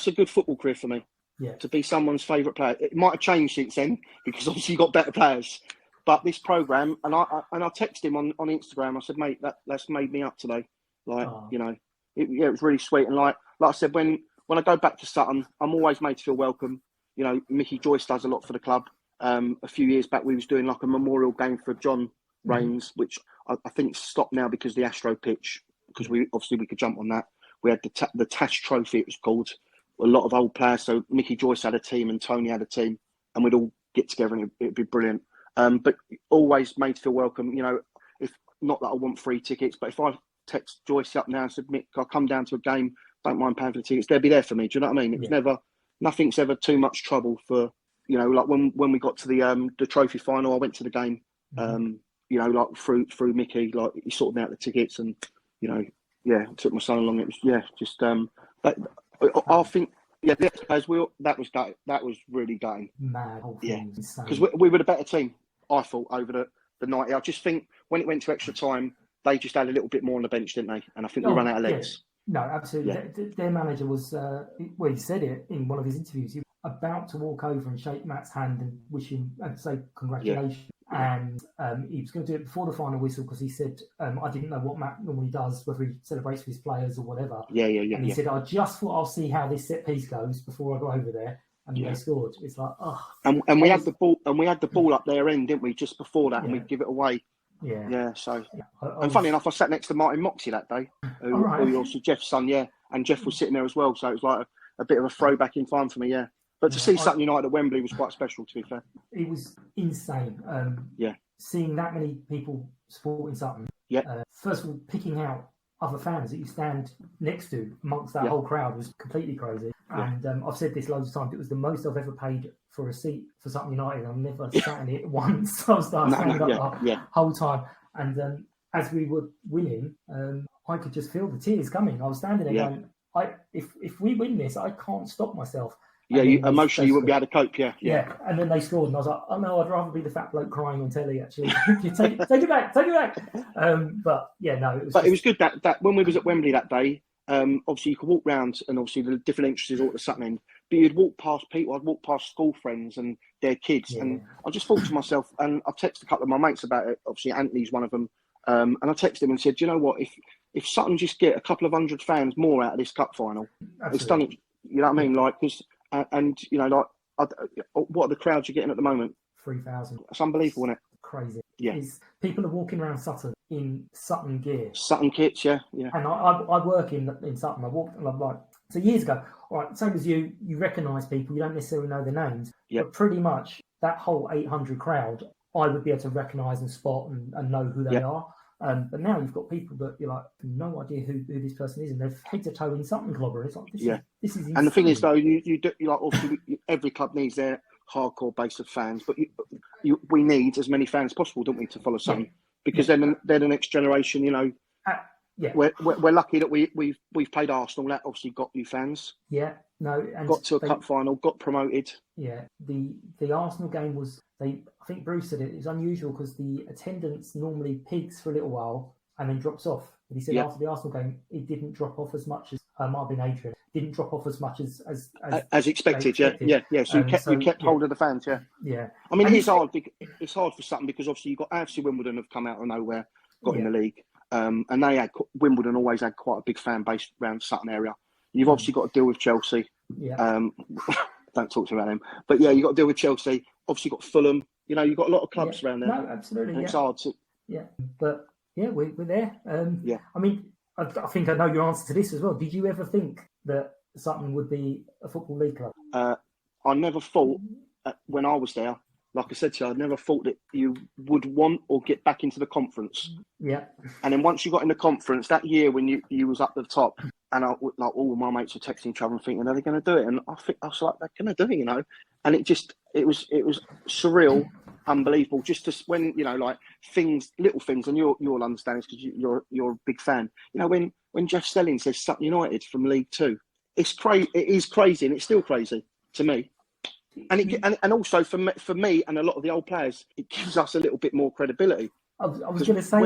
a good football career for me. to be someone's favourite player. It might have changed since then because obviously you got better players. But this programme, and I texted him on Instagram. I said, mate, that's made me up today. Like, you know, it was really sweet. And like I said, when I go back to Sutton, I'm always made to feel welcome. You know, Mickey Joyce does a lot for the club. A few years back, we was doing like a memorial game for John Rains, which I think stopped now because the Astro pitch, because we could jump on that. We had the Tash Trophy, it was called. A lot of old players. So Mickey Joyce had a team and Tony had a team, and we'd all get together and it'd be brilliant. But always made to feel welcome. You know, if not that I want free tickets, but if I text Joyce up now and said, Mick, I'll come down to a game, don't mind paying for the tickets, they'll be there for me. Do you know what I mean? It was nothing's ever too much trouble for, you know, like when we got to the trophy final, I went to the game, you know, like through Mickey, like he sorted me out the tickets and, you know, took my son along. It was, just, I think, the players, that was really gutting. Mad. Because we were the better team, I thought, over the night. I just think when it went to extra time, they just had a little bit more on the bench, didn't they? And I think we ran out of legs. No, absolutely. Yeah. Their manager was, he said it in one of his interviews. He was about to walk over and shake Matt's hand and wish him and say congratulations. Yeah. And he was going to do it before the final whistle because he said, I didn't know what Matt normally does, whether he celebrates with his players or whatever. And he said, I just thought I'll see how this set piece goes before I go over there. And they scored. It's like, And we had the ball, up their end, didn't we? Just before that, and we'd give it away. So and funny enough, I sat next to Martin Moxey that day, who also Jeff's son, and Jeff was sitting there as well. So it was like a bit of a throwback in time for me, But to see Sutton United at Wembley was quite special, to be fair. It was insane. Seeing that many people supporting Sutton. First of all, picking out other fans that you stand next to amongst that whole crowd was completely crazy. And I've said this loads of times. It was the most I've ever paid for a seat for Sutton United. I've never sat in it once. I was standing up the whole time. And as we were winning, I could just feel the tears coming. I was standing there going, if we win this, I can't stop myself. Emotionally you wouldn't be able to cope, And then they scored, and I was like, oh no, I'd rather be the fat bloke crying on telly, actually. take it back. It was good that when we was at Wembley that day, obviously you could walk round, and obviously the different entrances all at the Sutton end, but you'd walk past people, I'd walk past school friends and their kids, and I just thought to myself, and I texted a couple of my mates about it, obviously Anthony's one of them, and I texted him and said, you know what, if Sutton just get a couple of hundred fans more out of this cup final, it's done it, you know what I mean, like, because and you know, like, what are the crowds you're getting at the moment? 3,000. It's unbelievable, isn't it? Crazy. Yeah. People are walking around Sutton in Sutton gear. Sutton kits, yeah. And I work in Sutton. I walked, and I'm like, so years ago, all right, same as you recognise people, you don't necessarily know their names, but pretty much that whole 800 crowd, I would be able to recognise and spot and know who they are. But now you've got people that you're like, no idea who this person is, and they're head to toe in Sutton Clobber. It's like, this is insane. And the thing is, though, you like, obviously every club needs their hardcore base of fans, but we need as many fans as possible, don't we, to follow Sutton? Because they're the next generation, you know. We're lucky that we've played Arsenal. That obviously got new fans. And got to a cup final, got promoted. The Arsenal game was, I think Bruce said it was unusual because the attendance normally peaks for a little while and then drops off. But he said after the Arsenal game, it didn't drop off as much as might have been Adrian. Didn't drop off as much as expected. So you kept hold of the fans. I mean, it's hard for Sutton because obviously you've got AFC Wimbledon have come out of nowhere, got in the league, and they Wimbledon always had quite a big fan base around Sutton area. You've obviously got to deal with Chelsea. Don't talk to me about them. But you've got to deal with Chelsea. Obviously, you've got Fulham. You know, you've got a lot of clubs around there. No, absolutely. It's hard to. But we're there. I mean, I think I know your answer to this as well. Did you ever think that Sutton would be a football league club? I never thought when I was there. Like I said to you, I never thought that you would want or get back into the conference. And then once you got in the conference, that year when you was up the top, and like all of my mates were texting each other and thinking, are they going to do it? And I was like, they're going to do it, you know. And it was surreal, unbelievable. Just to, when, you know, like little things, and you'll understand this because you're a big fan. You know, when Jeff Stelling says Sutton United from League Two, it's crazy. It is crazy, and it's still crazy to me. And also for me and a lot of the old players, it gives us a little bit more credibility. I was going to say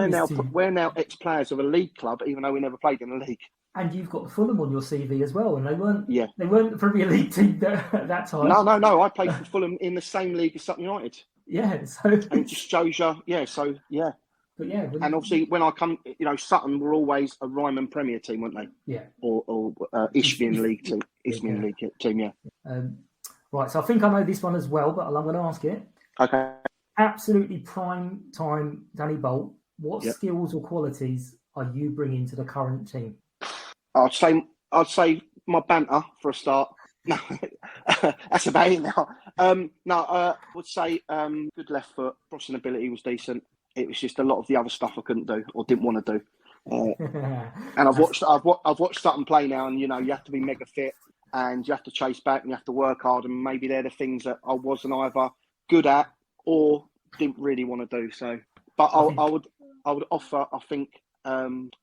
we're now ex-players of a league club, even though we never played in a league. And you've got Fulham on your CV as well, and they weren't. Yeah. They weren't the Premier League team at that time. No. I played for Fulham in the same league as Sutton United. Yeah. So And it just shows you. Yeah. So yeah. But yeah. And obviously, when I come, Sutton were always a Ryman Premier team, weren't they? Yeah. Or Isthmian League team. Isthmian League team. Yeah. Right. So I think I know this one as well, but I'm going to ask it. Okay. Absolutely prime time, Danny Bolt. What Yep. skills or qualities are you bringing to the current team? I'd say my banter for a start. No, that's about it now. I would say good left foot, crossing ability was decent. It was just a lot of the other stuff I couldn't do or didn't want to do. And I've watched Sutton play now, and you have to be mega fit, and you have to chase back, and you have to work hard, and maybe they're the things that I wasn't either good at or didn't really want to do. So, but I would offer, I think,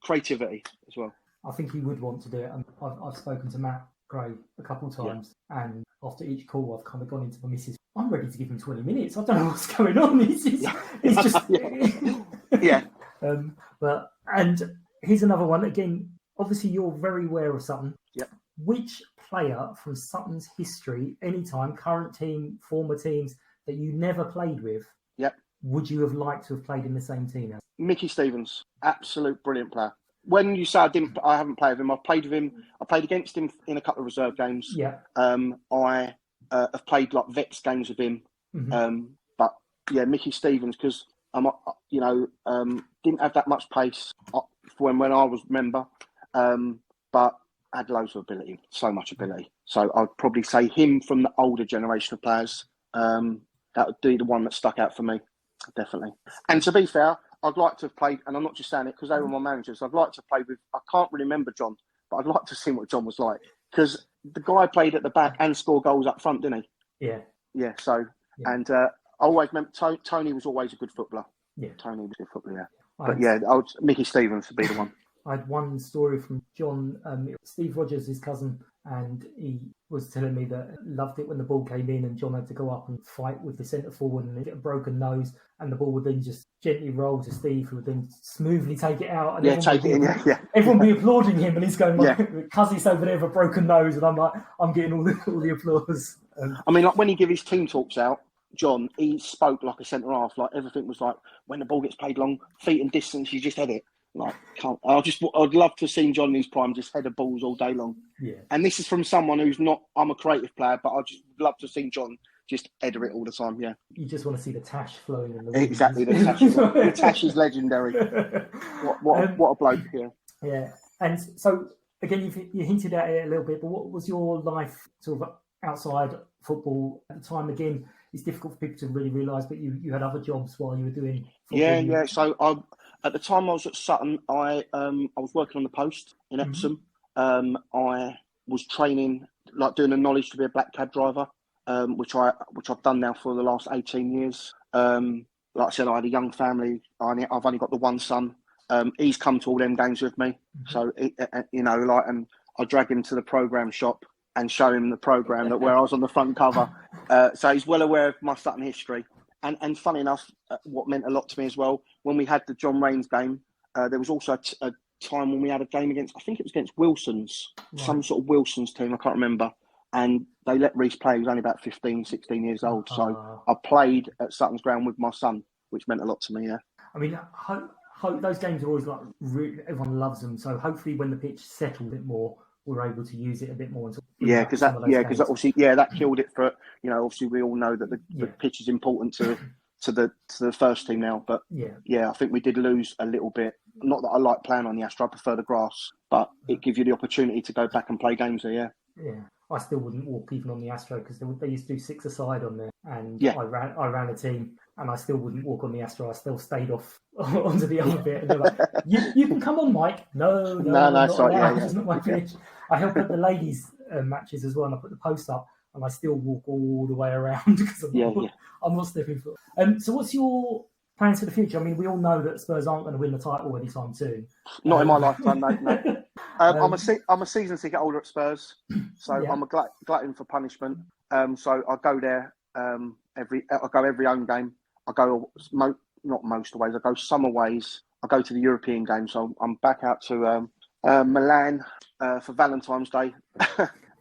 creativity as well. I think he would want to do it. And I've spoken to Matt Gray a couple of times, and after each call, I've kind of gone into my missus. I'm ready to give him 20 minutes. I don't know what's going on. It's just yeah. But here's another one. Again, obviously, you're very aware of Sutton. Yep. Which player from Sutton's history, anytime, current team, former teams that you never played with, Yep. would you have liked to have played in the same team as? Mickey Stevens, absolute brilliant player. When you say I haven't played with him. I've played with him. I played against him in a couple of reserve games. Yeah. I have played like Vex games with him. Mm-hmm. But yeah, Mickey Stevens, because didn't have that much pace when I was member, but had loads of ability, so much ability. So I'd probably say him from the older generation of players. That would be the one that stuck out for me, definitely. And to be fair, I'd like to have played, and I'm not just saying it because they were my managers, I'd like to play with, I can't remember John, but I'd like to see what John was like. Because the guy played at the back and scored goals up front, didn't he? Yeah. Yeah, so, Yeah. and I always remember Tony was always a good footballer. Yeah. Tony was a good footballer, yeah. I But yeah, Mickey Stevens would be the one. I had one story from John, Steve Rogers, his cousin, and he was telling me that loved it when the ball came in and John had to go up and fight with the centre forward and get a broken nose, and the ball would then just gently roll to Steve, who would then smoothly take it out. And everyone would be applauding him, and he's going, my cousin's over there with a broken nose, and I'm like, I'm getting all the applause. I mean, like when he gave his team talks out, John, he spoke like a centre half. Like everything was like, when the ball gets played long, feet and distance, you just head it. Like, I'd love to have seen John in his prime just header balls all day long. Yeah. And this is from someone who's not, I'm a creative player, but I just love to see John just header it all the time. Yeah. You just want to see the tash flowing in the wind. Exactly. The tash is legendary. What a bloke. Yeah. Yeah. And so, again, you hinted at it a little bit, but what was your life sort of outside football at the time? Again, it's difficult for people to really realise, but you had other jobs while you were doing football. Yeah. So at the time I was at Sutton, I was working on the post in Epsom. I was training, like doing the knowledge to be a black cab driver, which I've done now for the last 18 years. Like I said, I had a young family. I've only got the one son. He's come to all them games with me. So, and I drag him to the programme shop and show him the programme where I was on the front cover. So he's well aware of my Sutton history. And funny enough, what meant a lot to me as well, when we had the John Raines game, there was also a time when we had a game against, I think it was against Wilson's, some sort of Wilson's team, I can't remember. And they let Reece play. He was only about 15, 16 years old. So I played at Sutton's ground with my son, which meant a lot to me, yeah. I mean, those games are always like, everyone loves them. So hopefully when the pitch settled a bit more, we're able to use it a bit more. Because obviously, that killed it for, obviously we all know that the pitch is important to the first team now. But I think we did lose a little bit. Not that I like playing on the Astro, I prefer the grass, but it gives you the opportunity to go back and play games there, yeah. Yeah. I still wouldn't walk even on the Astro because they used to do 6-a-side on there, and I ran a team, and I still wouldn't walk on the Astro. I still stayed off onto the other bit. And they're like, you can come on, Mike. No, sorry, it's not my pitch. I help at the ladies' matches as well, and I put the post up, and I still walk all the way around because I'm not stepping foot. So what's your plans for the future? I mean, we all know that Spurs aren't going to win the title anytime soon. Not in my lifetime, no. I'm a season ticket holder at Spurs, so I'm a glutton for punishment. So I go there every home game. I go not most ways. I go some ways. I go to the European games. So I'm back out to Milan for Valentine's Day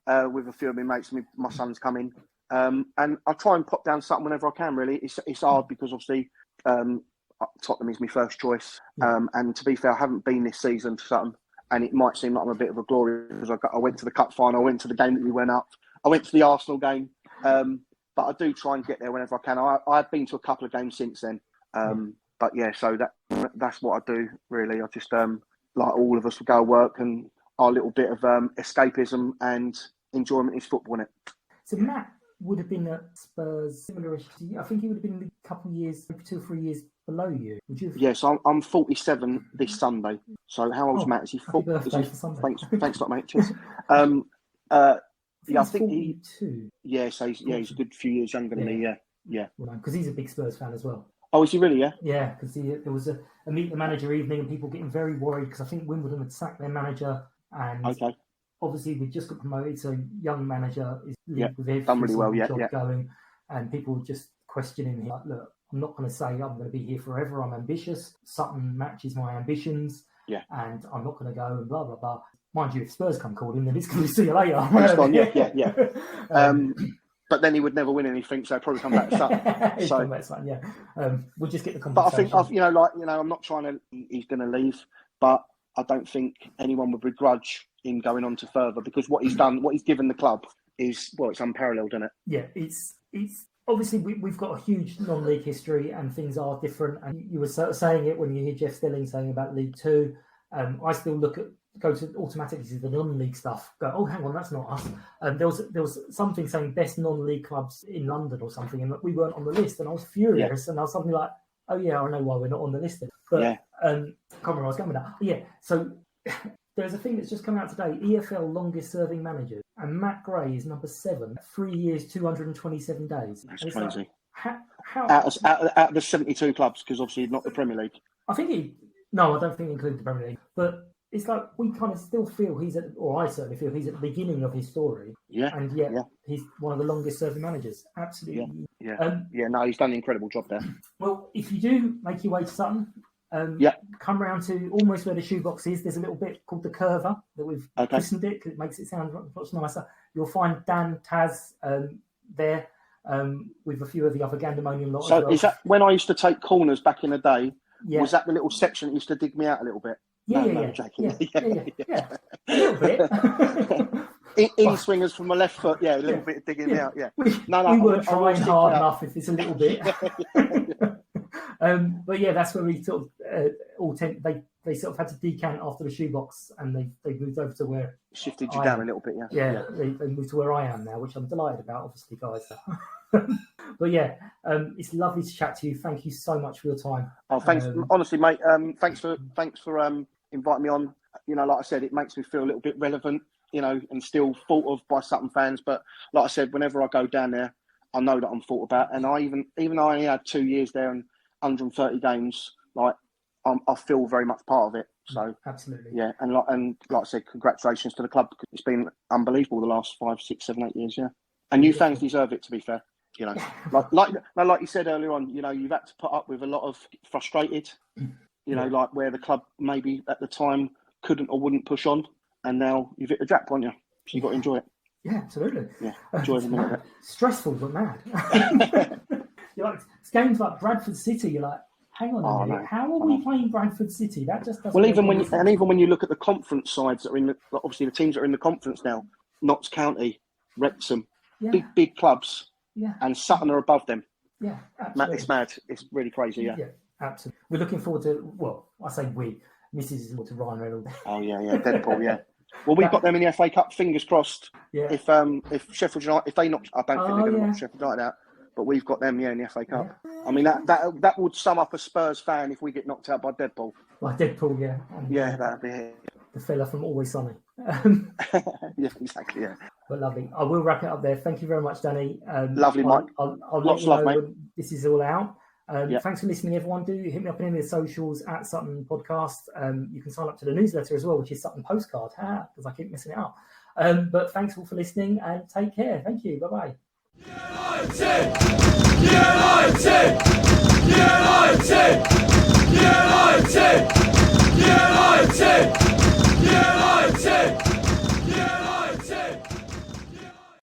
with a few of my mates. My son's coming. And I try and pop down Sutton whenever I can, really. It's hard because obviously Tottenham is my first choice. And to be fair, I haven't been this season to Sutton. And it might seem like I'm a bit of a glory because I went to the cup final, I went to the game that we went up, I went to the Arsenal game. But I do try and get there whenever I can. I've been to a couple of games since then. But yeah, so that's what I do, really. I just, like all of us, we go to work and our little bit of escapism and enjoyment is football, innit? So Matt would have been at Spurs similar-ish. I think he would have been a couple of years, maybe 2 or 3 years below you. Would you? Yes, I'm 47 this Sunday. So how old's Matt? Is he 40? Thanks a lot, mate. Cheers. I think 42. Yeah, so he's a good few years younger than me. Yeah. Because he's a big Spurs fan as well. Oh, is he really? Yeah. Yeah, because there was a meet the manager evening and people getting very worried because I think Wimbledon had sacked their manager and obviously we just got promoted, so young manager is with every done really well. job going, and people just questioning him. Like, look, I'm not going to say I'm going to be here forever. I'm ambitious. Sutton matches my ambitions. Yeah, and I'm not going to go and blah blah blah. Mind you, if Spurs come calling, then it's going to see you later. But then he would never win anything, so he'd probably come back to Sutton. We'll just get the conversation. But I think, I'm not trying to. He's going to leave, but I don't think anyone would begrudge him going on to further because what he's done, what he's given the club is, it's unparalleled, isn't it? Yeah, it's obviously we've got a huge non-league history and things are different. And you were saying it when you hear Jeff Stilling saying about League Two. I still go to automatically see the non-league stuff. Go, oh, hang on, that's not us. There was something saying best non-league clubs in London or something, and we weren't on the list. And I was furious, and I was suddenly like, oh yeah, I know why we're not on the list. But I can't remember where I was going with that. But yeah, so there's a thing that's just come out today: EFL longest serving managers, and Matt Gray is number 7, 3 years, 227 days. That's crazy. Like, how out of the 72 clubs, because obviously not the Premier League. I don't think he included the Premier League, but it's like we kind of still feel I certainly feel he's at the beginning of his story. Yeah. And yet he's one of the longest serving managers. Absolutely. Yeah. He's done an incredible job there. Well, if you do make your way to Sutton, come round to almost where the shoebox is. There's a little bit called the Curver that we've christened it because it makes it sound much nicer. You'll find Dan Taz there with a few of the other Gandemonian lot. So is that when I used to take corners back in the day? Yeah. Was that the little section that used to dig me out a little bit? Yeah. A little bit. In swingers from my left foot, a little bit of digging me out, We weren't trying hard enough if it's a little bit. But that's where we sort of they sort of had to decant after the shoebox and they moved over to where shifted you down a little bit, They moved to where I am now, which I'm delighted about, obviously, guys. But it's lovely to chat to you. Thank you so much for your time. Oh, thanks, honestly, mate. Thanks for inviting me on. Like I said, it makes me feel a little bit relevant, and still thought of by Sutton fans. But like I said, whenever I go down there, I know that I'm thought about. And I even though I only had 2 years there and 130 games, I feel very much part of it. So absolutely, and like I said, congratulations to the club because it's been unbelievable the last 5, 6, 7, 8 years. And you fans deserve it, to be fair. Like you said earlier on, you've had to put up with a lot of frustrated, like where the club maybe at the time couldn't or wouldn't push on, and now you've hit the jackpot, haven't you? So you've got to enjoy it. Yeah, absolutely. Yeah, enjoy every minute of it. Stressful but mad. It's games like Bradford City. You're like, hang on a minute, no, how are we playing Bradford City? That just doesn't. Well, even when you look at the conference sides that are in obviously the teams that are in the conference now, Notts County, Wrexham, big clubs. Yeah. And Sutton are above them. Yeah, absolutely. It's mad. It's really crazy, Yeah, absolutely. We're looking forward to, I say we, Mrs. is looking to Ryan Reynolds. Oh, yeah, Deadpool, Well, we've got them in the FA Cup, fingers crossed. Yeah. If Sheffield United, if they knock, I don't think they're going to knock Sheffield United out, but we've got them, in the FA Cup. Yeah. I mean, that would sum up a Spurs fan if we get knocked out by Deadpool. By Deadpool, yeah. That'd be it. The fella from Always Sunny. Yeah, exactly, But lovely. I will wrap it up there. Thank you very much, Danny. Lovely, Mike. I'll let you know when this is all out. Thanks for listening, everyone. Do hit me up on any of the socials at Sutton Podcast. You can sign up to the newsletter as well, which is Sutton Postcard, because I keep missing it out. But thanks all for listening and take care. Thank you. Bye-bye. United!